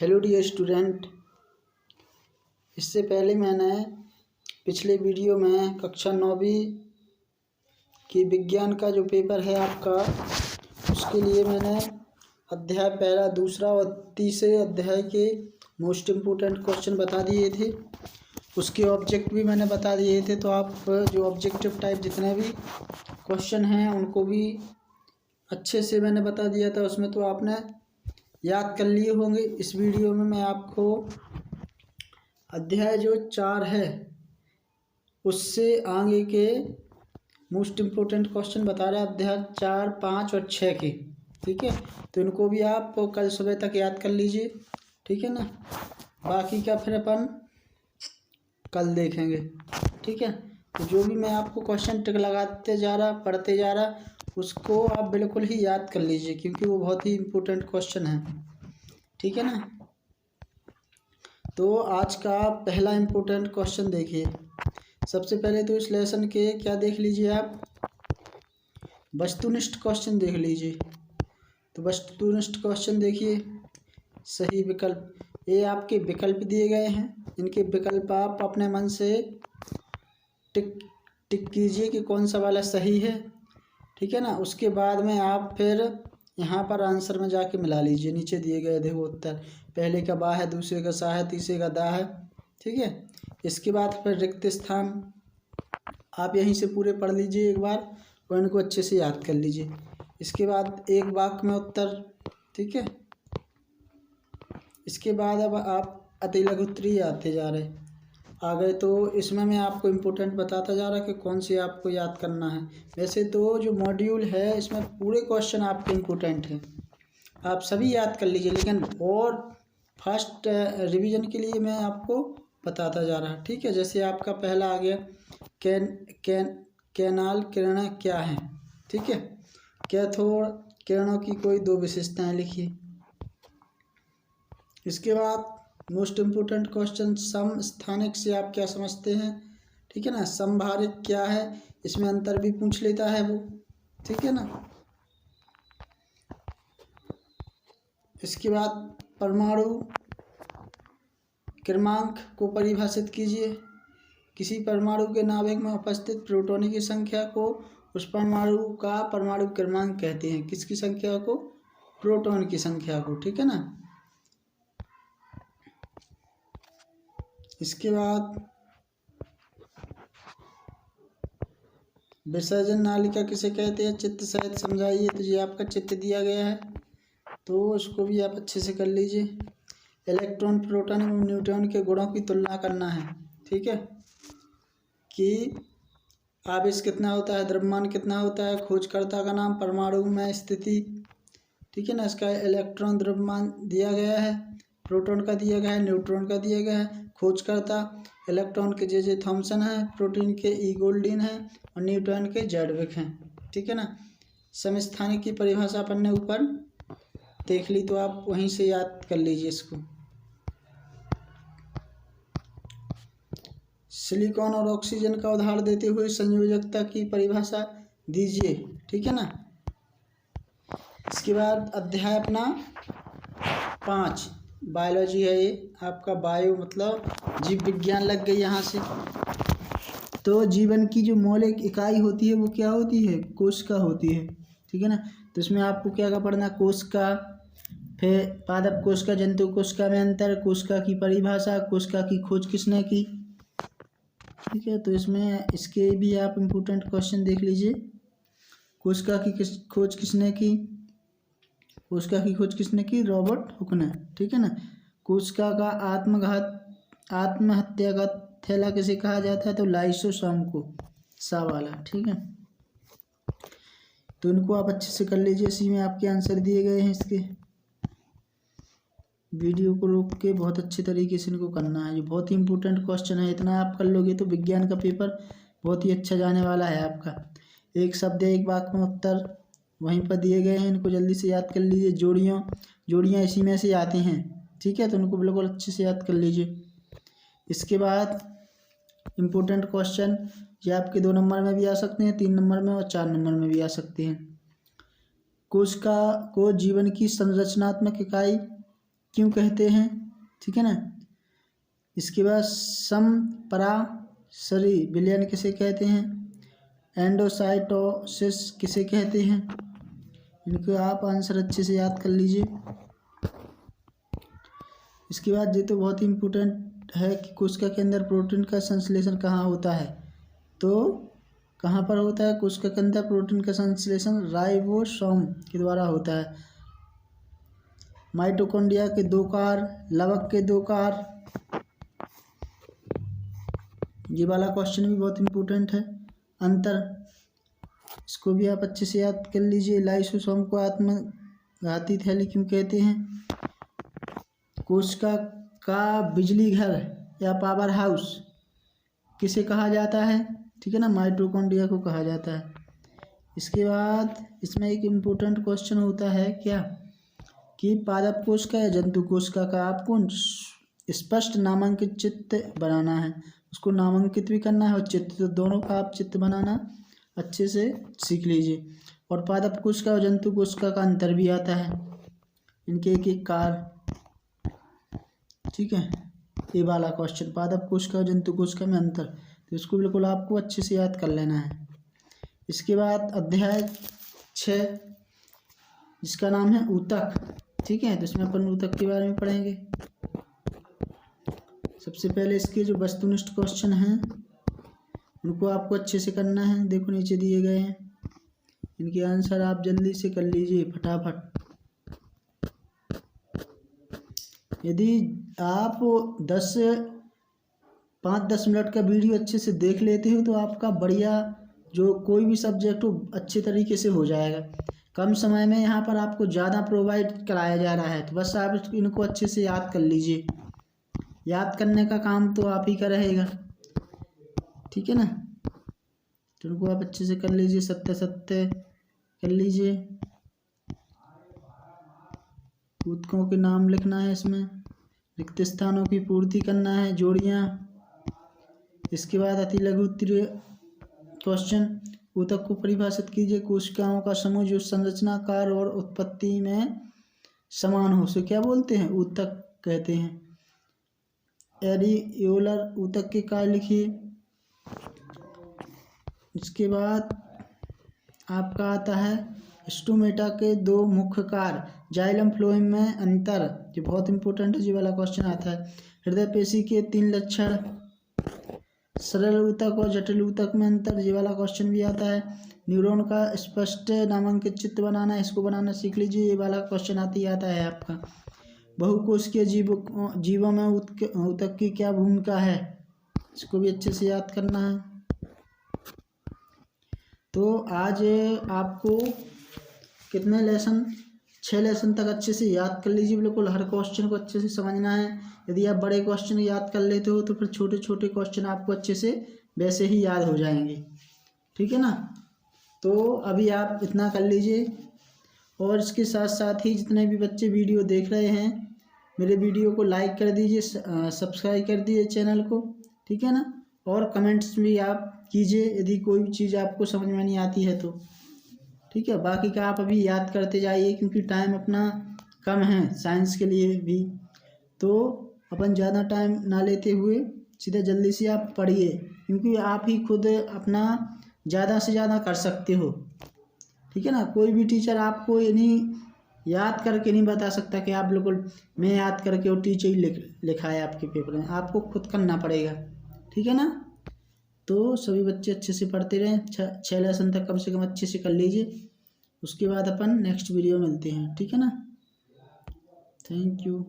Hello dear student, इससे पहले मैंने पिछले वीडियो में कक्षा 9वीं की विज्ञान का जो पेपर है आपका, उसके लिए मैंने अध्याय पहला, दूसरा और तीसरे अध्याय के मोस्ट इम्पोर्टेंट क्वेश्चन बता दिए थे। उसके ऑब्जेक्ट भी मैंने बता दिए थे। तो आप जो ऑब्जेक्टिव टाइप जितने भी क्वेश्चन हैं उनको भी अच्छे से मैंने बता दिया था। उसमें तो आपने याद कर लिए होंगे। इस वीडियो में मैं आपको अध्याय जो 4 है उससे आगे के मोस्ट इम्पोर्टेंट क्वेश्चन बता रहे हैं, अध्याय 4, 5 और 6 के। ठीक है, तो इनको भी आप कल सुबह तक याद कर लीजिए। ठीक है ना, बाकी का फिर अपन कल देखेंगे। ठीक है, तो जो भी मैं आपको क्वेश्चन टिक लगाते जा रहा, पढ़ते जा रहा, उसको आप बिल्कुल ही याद कर लीजिए, क्योंकि वो बहुत ही इम्पोर्टेंट क्वेश्चन है। ठीक है ना, तो आज का पहला इम्पोर्टेंट क्वेश्चन देखिए। सबसे पहले तो इस लेसन के क्या देख लीजिए आप, वस्तुनिष्ठ क्वेश्चन देख लीजिए। तो वस्तुनिष्ठ क्वेश्चन देखिए, सही विकल्प, ये आपके विकल्प दिए गए हैं। इनके विकल्प आप अपने मन से टिक कीजिए कि कौन सा वाला सही है। ठीक है ना, उसके बाद में आप फिर यहाँ पर आंसर में जाके मिला लीजिए। नीचे दिए गए देखो उत्तर, पहले का बा है, दूसरे का सा है, तीसरे का दा है। ठीक है, इसके बाद फिर रिक्त स्थान आप यहीं से पूरे पढ़ लीजिए एक बार और इनको अच्छे से याद कर लीजिए। इसके बाद एक वाक्य में उत्तर। ठीक है, इसके बाद अब आप अति लघु उत्तरीय आते जा रहे आ गए। तो इसमें मैं आपको इम्पोर्टेंट बताता जा रहा कि कौन सी आपको याद करना है। वैसे तो जो मॉड्यूल है इसमें पूरे क्वेश्चन आपके इम्पोर्टेंट हैं, आप सभी याद कर लीजिए, लेकिन और फर्स्ट रिवीजन के लिए मैं आपको बताता जा रहा। ठीक है, जैसे आपका पहला आ गया कैनाल किरणें क्या हैं। ठीक है, कैथोड किरणों की कोई दो विशेषताएं लिखिए। इसके बाद मोस्ट इम्पोर्टेंट क्वेश्चन समस्थानिक से आप क्या समझते हैं। ठीक है ना, समभारिक क्या है, इसमें अंतर भी पूछ लेता है वो। ठीक है ना, इसके बाद परमाणु क्रमांक को परिभाषित कीजिए। किसी परमाणु के नाभिक में उपस्थित प्रोटॉनों की संख्या को उस परमाणु का परमाणु क्रमांक कहते हैं। किसकी संख्या को? प्रोटॉन की संख्या को। ठीक है ना, इसके बाद विसर्जन नालिका किसे कहते हैं, चित्र सहित समझाइए। तो ये आपका चित्र दिया गया है, तो इसको भी आप अच्छे से कर लीजिए। इलेक्ट्रॉन, प्रोटॉन एवं न्यूट्रॉन के गुणों की तुलना करना है। ठीक है, कि आवेश कितना होता है, द्रव्यमान कितना होता है, खोजकर्ता का नाम, परमाणु में स्थिति। ठीक है ना, इसका इलेक्ट्रॉन द्रव्यमान दिया गया है, प्रोटॉन का दिया गया है, न्यूट्रॉन का दिया गया है। खोजकर्ता इलेक्ट्रॉन के जे थॉमसन है, प्रोटीन के ई गोल्डिन है और न्यूट्रॉन के जैडविक हैं। ठीक है ना, समस्थानिक की परिभाषा अपन ने ऊपर देख ली, तो आप वहीं से याद कर लीजिए इसको। सिलिकॉन और ऑक्सीजन का उदाहरण देते हुए संयोजकता की परिभाषा दीजिए। ठीक है ना, इसके बाद अध्याय अपना 5 बायोलॉजी है। ये आपका बायो मतलब जीव विज्ञान लग गई यहाँ से। तो जीवन की जो मौलिक इकाई होती है वो क्या होती है? कोशिका होती है। ठीक है ना, तो इसमें आपको क्या क्या पढ़ना, कोशिका, फिर पादप कोशिका, जंतु कोशिका में अंतर, कोशिका की परिभाषा, कोशिका की खोज किसने की। ठीक है, तो इसमें इसके भी आप इम्पोर्टेंट क्वेश्चन देख लीजिए। कोशिका की खोज किसने की? कोशिका की खोज किसने की? रॉबर्ट हुक ने। ठीक है ना, कोशिका का आत्महत्या का थैला किसे कहा जाता है? तो लाइसोसोम को, सा वाला। ठीक है, तो इनको आप अच्छे से कर लीजिए। इसी में आपके आंसर दिए गए हैं। इसके वीडियो को रोक के बहुत अच्छे तरीके से इनको करना है। ये बहुत ही इंपॉर्टेंट क्वेश्चन है, इतना आप कर लोगे तो विज्ञान का पेपर बहुत ही अच्छा जाने वाला है आपका। एक शब्द एक वाक्य में उत्तर वहीं पर दिए गए हैं, इनको जल्दी से याद कर लीजिए। जोड़ियाँ इसी में से आती हैं। ठीक है, तो उनको बिल्कुल अच्छे से याद कर लीजिए। इसके बाद इम्पोर्टेंट क्वेश्चन ये आपके 2 नंबर में भी आ सकते हैं, 3 नंबर में और 4 नंबर में भी आ सकते हैं। कोशिका को जीवन की संरचनात्मक इकाई क्यों कहते हैं, ठीक है ना। इसके बाद संपरासरी विलयन किसे कहते हैं, एंडोसाइटोसिस किसे कहते हैं। इनको आप आंसर अच्छे से याद कर लीजिए। इसके बाद ये तो बहुत ही इम्पोर्टेंट है कि कोशिका के अंदर प्रोटीन का संश्लेषण कहाँ होता है, तो कहाँ पर होता है, कोशिका के अंदर प्रोटीन का संश्लेषण राइबोसोम के द्वारा होता है। माइटोकॉन्ड्रिया के 2 कार्य, लवक के 2 कार्य, ये वाला क्वेश्चन भी बहुत इम्पोर्टेंट है। अंतर, इसको भी आप अच्छे से याद कर लीजिए। लाइसोसोम को आत्मघाती थैली क्यों कहते हैं। कोशिका का बिजली घर या पावर हाउस किसे कहा जाता है, ठीक है ना, माइटोकॉन्ड्रिया को कहा जाता है। इसके बाद इसमें एक इम्पोर्टेंट क्वेश्चन होता है क्या, कि पादप कोशिका या जंतु कोशिका का आपको स्पष्ट नामांकित चित्र बनाना है। उसको नामांकित भी करना है और चित्र, तो दोनों का आप चित्र बनाना अच्छे से सीख लीजिए। और पादप कोशिका और जंतु कोशिका का अंतर भी आता है, इनके एक एक कार्य, ठीक है। ये वाला क्वेश्चन पादप कोशिका और जंतु कोशिका में अंतर, तो इसको बिल्कुल आपको अच्छे से याद कर लेना है। इसके बाद अध्याय 6 जिसका नाम है ऊतक, ठीक है, तो इसमें अपन ऊतक के बारे में पढ़ेंगे। सबसे पहले इसके जो वस्तुनिष्ठ क्वेश्चन हैं उनको आपको अच्छे से करना है। देखो नीचे दिए गए हैं, इनके आंसर आप जल्दी से कर लीजिए फटाफट। यदि आप 5-10 मिनट का वीडियो अच्छे से देख लेते हो तो आपका बढ़िया जो कोई भी सब्जेक्ट हो अच्छे तरीके से हो जाएगा। कम समय में यहाँ पर आपको ज़्यादा प्रोवाइड कराया जा रहा है, तो बस आप इनको अच्छे से याद कर लीजिए। याद करने का काम तो आप ही का रहेगा, ठीक है ना। तो इनको आप अच्छे से कर लीजिए, सत्य कर लीजिए। ऊतकों के नाम लिखना है, इसमें रिक्त स्थानों की पूर्ति करना है, जोड़ियाँ। इसके बाद अति लघु उत्तरीय क्वेश्चन, ऊतक को परिभाषित कीजिए। कोशिकाओं का समूह जो संरचना, कार्य और उत्पत्ति में समान हो उसे क्या बोलते हैं, ऊतक कहते हैं। एरियोलर ऊतक के कार्य लिखिए। इसके बाद आपका आता है स्टोमेटा के 2 मुख्य कार्य, जाइलम फ्लोएम में अंतर, जो बहुत इंपॉर्टेंट है, ये वाला क्वेश्चन आता है। हृदय पेशी के 3 लक्षण, सरल ऊतक और जटिल ऊतक में अंतर, ये वाला क्वेश्चन भी आता है। न्यूरॉन का स्पष्ट नामांकित चित्र बनाना, इसको बनाना सीख लीजिए, ये वाला क्वेश्चन आता है आपका। बहुकोशिकीय जीवों में ऊतक की क्या भूमिका है, इसको भी अच्छे से याद करना है। तो आज आपको कितने लेसन, 6 लेसन तक अच्छे से याद कर लीजिए। बिल्कुल हर क्वेश्चन को अच्छे से समझना है। यदि आप बड़े क्वेश्चन याद कर लेते हो तो फिर छोटे छोटे क्वेश्चन आपको अच्छे से वैसे ही याद हो जाएंगे, ठीक है ना। तो अभी आप इतना कर लीजिए, और इसके साथ साथ ही जितने भी बच्चे वीडियो देख रहे हैं मेरे वीडियो को लाइक कर दीजिए, सब्सक्राइब कर दीजिए चैनल को, ठीक है ना। और कमेंट्स भी आप कीजिए यदि कोई भी चीज़ आपको समझ में नहीं आती है तो, ठीक है। बाकी का आप अभी याद करते जाइए, क्योंकि टाइम अपना कम है साइंस के लिए भी, तो अपन ज़्यादा टाइम ना लेते हुए सीधा जल्दी से आप पढ़िए, क्योंकि आप ही खुद अपना ज़्यादा से ज़्यादा कर सकते हो, ठीक है ना। कोई भी टीचर आपको ये नहीं याद करके नहीं बता सकता कि आप बिल्कुल मैं याद करके और टीचर ही लिखा है आपके पेपर में, आपको खुद करना पड़ेगा, ठीक है ना। तो सभी बच्चे अच्छे से पढ़ते रहें, 6 लेसन तक कम से कम अच्छे से कर लीजिए। उसके बाद अपन नेक्स्ट वीडियो मिलते हैं, ठीक है ना। Thank you.